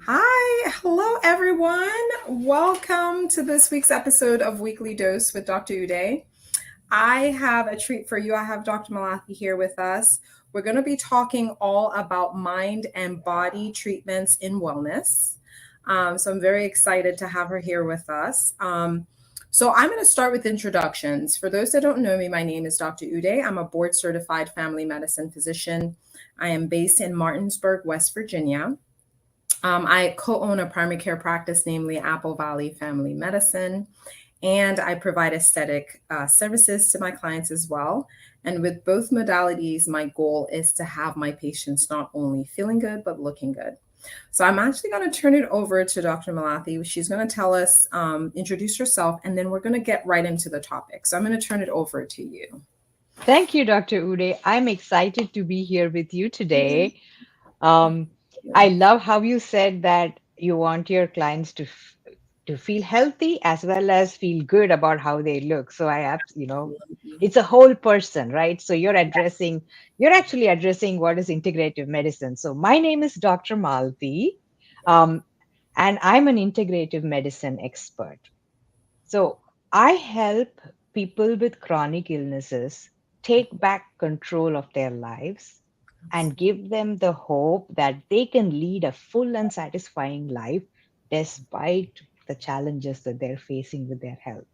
Hi, hello everyone. Welcome to this week's episode of Weekly Dose with Dr. Uday. I have a treat for you. I have Dr. Malathi here with us. We're going to be talking all about mind and body treatments in wellness. So I'm very excited to have her here with us. So I'm going to start with introductions. For those that don't know me, my name is Dr. Uday. I'm a board certified family medicine physician. I am based in Martinsburg, West Virginia. I co own a primary care practice, namely Apple Valley Family Medicine, and I provide aesthetic services to my clients as well. And with both modalities, my goal is to have my patients not only feeling good, but looking good. So I'm actually going to turn it over to Dr. Malathi. She's going to tell us, introduce herself, and then we're going to get right into the topic. So I'm going to turn it over to you. Thank you, Dr. Uday. I'm excited to be here with you today. Um, I love how you said that you want your clients to feel healthy as well as feel good about how they look. So it's a whole person, right? So you're actually addressing what is integrative medicine. So my name is Dr. Malvi, um, and I'm an integrative medicine expert. So I help people with chronic illnesses take back control of their lives and give them the hope that they can lead a full and satisfying life despite the challenges that they're facing with their health.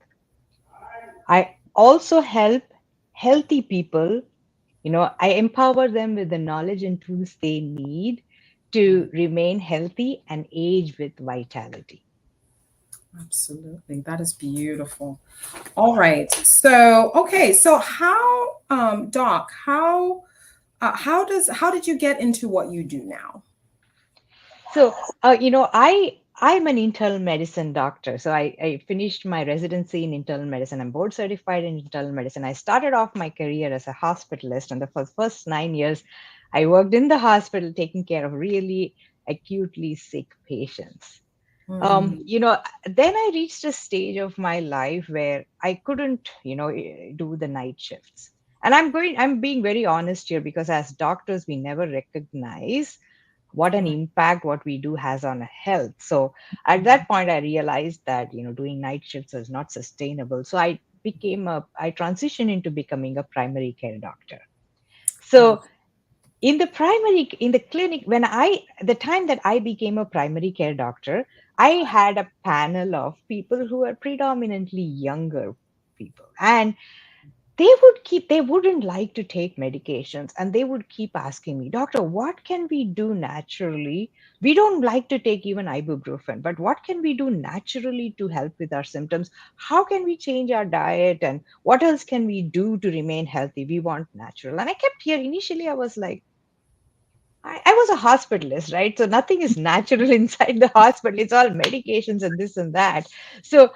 I also help healthy people, I empower them with the knowledge and tools they need to remain healthy and age with vitality. Absolutely. That is beautiful. All right. So, okay. So how, Doc, how did you get into what you do now? So, I'm an internal medicine doctor. So I finished my residency in internal medicine. I'm board certified in internal medicine. I started off my career as a hospitalist, and the first 9 years, I worked in the hospital taking care of really acutely sick patients. Mm, Then I reached a stage of my life where I couldn't, do the night shifts. And I'm being very honest here because as doctors, we never recognize what an impact what we do has on health. So at that point, I realized that, doing night shifts is not sustainable. So I transitioned into becoming a primary care doctor. wow. So in the clinic, the time that I became a primary care doctor, I had a panel of people who were predominantly younger people, and they wouldn't like to take medications, and they would keep asking me, doctor, what can we do naturally? We don't like to take even ibuprofen, but what can we do naturally to help with our symptoms? How can we change our diet, and what else can we do to remain healthy? We want natural. And I kept here initially, I was like, I was a hospitalist, right? So nothing is natural inside the hospital. It's all medications and this and that. So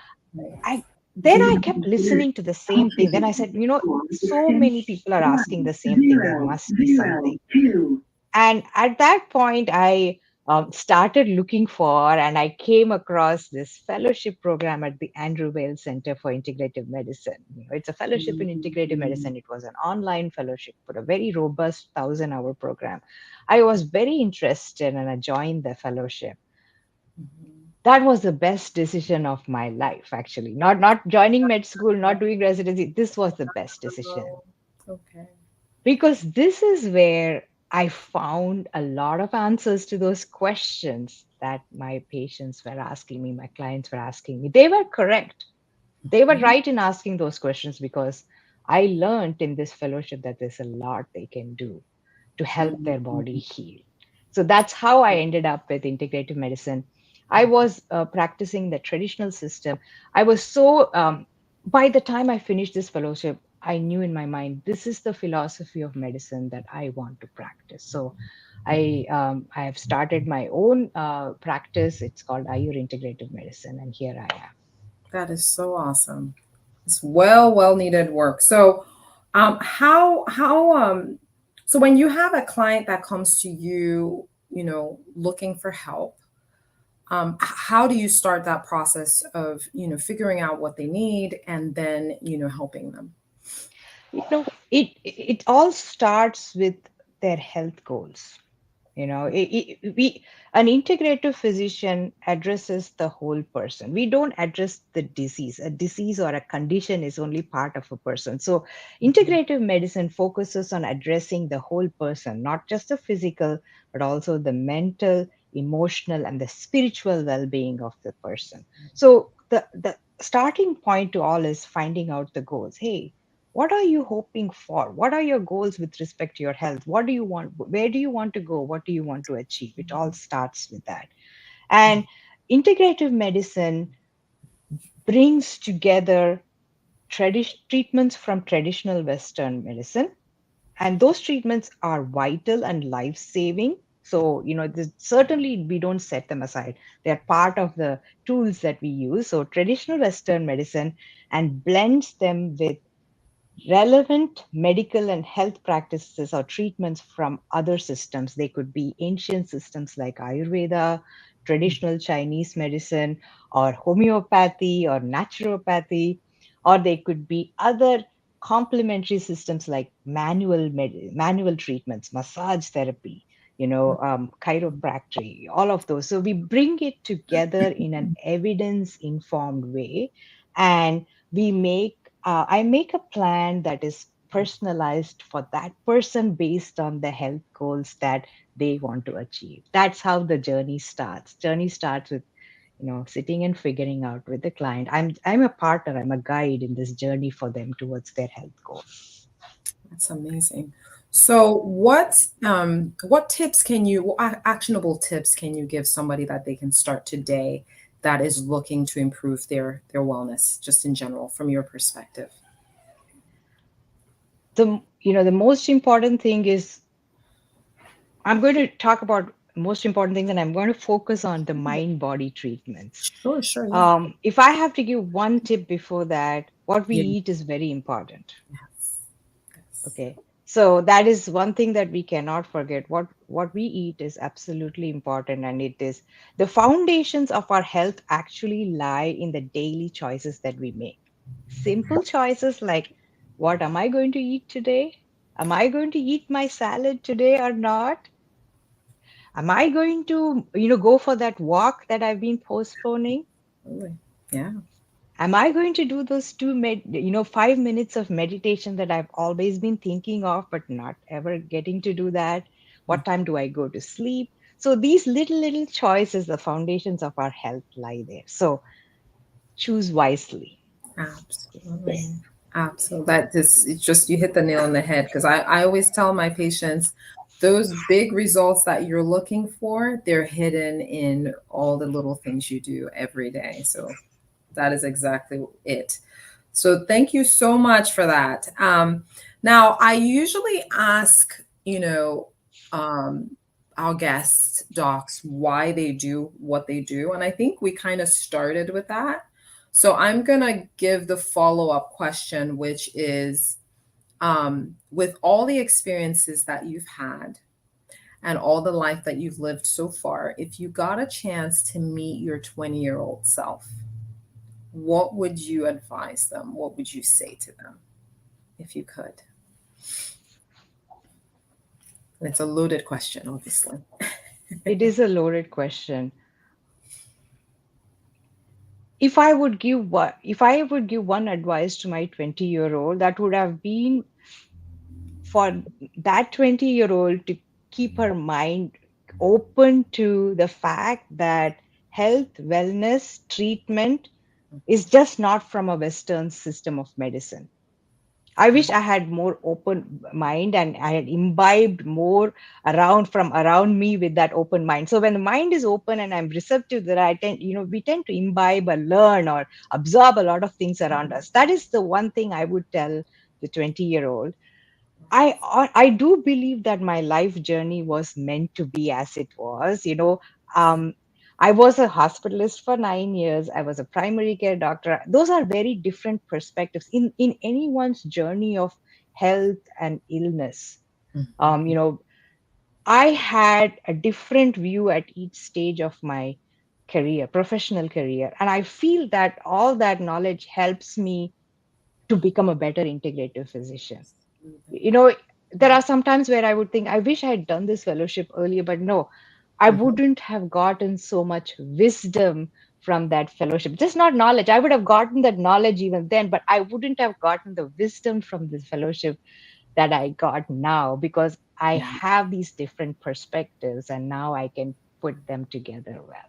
I then I kept listening to the same thing. Then I said, so many people are asking the same thing. There must be something. And at that point, I started looking for, and I came across this fellowship program at the Andrew Weil Center for Integrative Medicine. It's a fellowship in integrative medicine. It was an online fellowship for a very robust 1,000-hour program. I was very interested and I joined the fellowship. Mhm. That was the best decision of my life, actually. Not joining med school, not doing residency. This was the best decision Okay. because this is where I found a lot of answers to those questions that my patients were asking me, my clients were asking me. They were correct. They were Mhm. right in asking those questions because I learned in this fellowship that there's a lot they can do to help their body heal. So that's how I ended up with integrative medicine. I was practicing the traditional system. I was by the time I finished this fellowship, I knew in my mind, this is the philosophy of medicine that I want to practice. So I have started my own practice. It's called Ayur Integrative Medicine, and here I am. That is so awesome. It's well needed work. So, so when you have a client that comes to you, looking for help, how do you start that process of, figuring out what they need and then, helping them? It all starts with their health goals. We an integrative physician addresses the whole person. We don't address the disease. A disease or a condition is only part of a person. So integrative medicine focuses on addressing the whole person, not just the physical, but also the mental, emotional, and the spiritual well-being of the person. So the starting point to all is finding out the goals. Hey, what are you hoping for? What are your goals with respect to your health? What do you want? Where do you want to go? What do you want to achieve? It all starts with that. And integrative medicine brings together treatments from traditional Western medicine, and those treatments are vital and life saving. So certainly we don't set them aside. They're part of the tools that we use. So traditional Western medicine and blends them with relevant medical and health practices or treatments from other systems. They could be ancient systems like Ayurveda, traditional Chinese medicine, or homeopathy or naturopathy, or they could be other complementary systems like manual treatments, massage therapy, chiropractic, all of those. So we bring it together in an evidence informed way, and we make I make a plan that is personalized for that person based on the health goals that they want to achieve. That's how the journey starts. Journey starts with sitting and figuring out with the client. I'm a partner. I'm a guide in this journey for them towards their health goals. That's amazing. So, what tips can you, what actionable tips can you give somebody that they can start today that is looking to improve their wellness, just in general, from your perspective? The most important thing is I'm going to talk about most important things, and I'm going to focus on the mind body treatments. Sure, sure, yeah. If I have to give one tip before that, what we Yeah. eat is very important. Yes. Yes. Okay. So that is one thing that we cannot forget. What we eat is absolutely important, and it is the foundations of our health actually lie in the daily choices that we make. Simple choices like, what am I going to eat today? Am I going to eat my salad today or not? Am I going to, go for that walk that I've been postponing? Absolutely. Yeah. Am I going to do those 5 minutes of meditation that I've always been thinking of, but not ever getting to do that? Mm. What time do I go to sleep? So these little choices, the foundations of our health lie there. So choose wisely. Absolutely. Absolutely. That just, it's just, you hit the nail on the head, because I always tell my patients those big results that you're looking for, they're hidden in all the little things you do every day. So that is exactly it. So thank you so much for that. Now, I usually ask, um, our guest docs why they do what they do. And I think we kind of started with that. So I'm going to give the follow up question, which is, with all the experiences that you've had and all the life that you've lived so far, if you got a chance to meet your 20-year-old self, what would you advise them? What would you say to them if you could? And it's a loaded question, obviously. It is a loaded question. If I would give one advice to my 20-year-old, that would have been for that 20-year-old to keep her mind open to the fact that health, wellness, treatment is just not from a Western system of medicine. I wish I had more open mind and I had imbibed more around me with that open mind. So when the mind is open and I'm receptive, that we tend to imbibe or learn or absorb a lot of things around us. That is the one thing I would tell the 20-year-old. I do believe that my life journey was meant to be as it was. Um, I was a hospitalist for 9 years. I was a primary care doctor. Those are very different perspectives in anyone's journey of health and illness. Um, you know, I had a different view at each stage of my career, professional career, and I feel that all that knowledge helps me to become a better integrative physician. you know there are some times where I would think, I wish I had done this fellowship earlier, but no, I Mhm. wouldn't have gotten so much wisdom from that fellowship. Just not knowledge. I would have gotten that knowledge even then, but I wouldn't have gotten the wisdom from this fellowship that I got now, because I Yeah. have these different perspectives and now I can put them together well.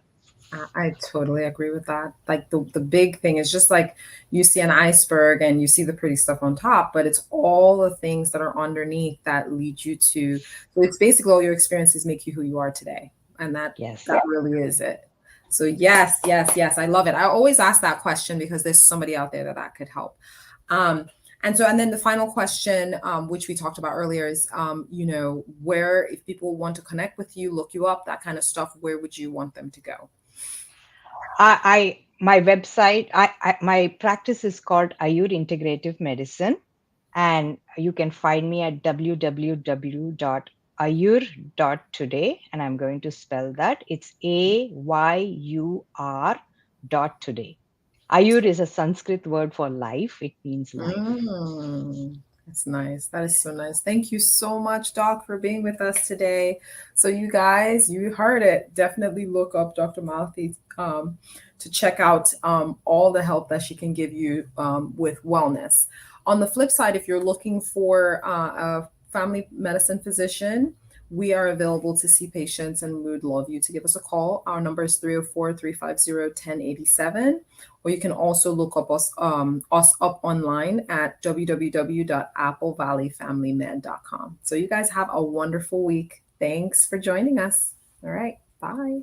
I totally agree with that. Like the big thing is just like you see an iceberg and you see the pretty stuff on top, but it's all the things that are underneath that lead you to. So it's basically all your experiences make you who you are today, and Yes. that really is it. So yes, yes, yes, I love it. I always ask that question because there's somebody out there that could help. Um, and then the final question, which we talked about earlier, is where, if people want to connect with you, look you up, that kind of stuff, where would you want them to go? I my website, my practice is called Ayur Integrative Medicine, and you can find me at www.ayur.today, and I'm going to spell that. It's AYUR dot today. Ayur is a Sanskrit word for life. It means life. That's nice. That is so nice. Thank you so much, Doc, for being with us today. So, you guys, you heard it. Definitely look up Dr. Malathi to check out all the help that she can give you with wellness. On the flip side, if you're looking for a family medicine physician, we are available to see patients, and we would love you to give us a call. Our number is 304-350-1087. Or you can also look up us up online at www.applevalleyfamilymed.com. So you guys have a wonderful week. Thanks for joining us. All right. Bye.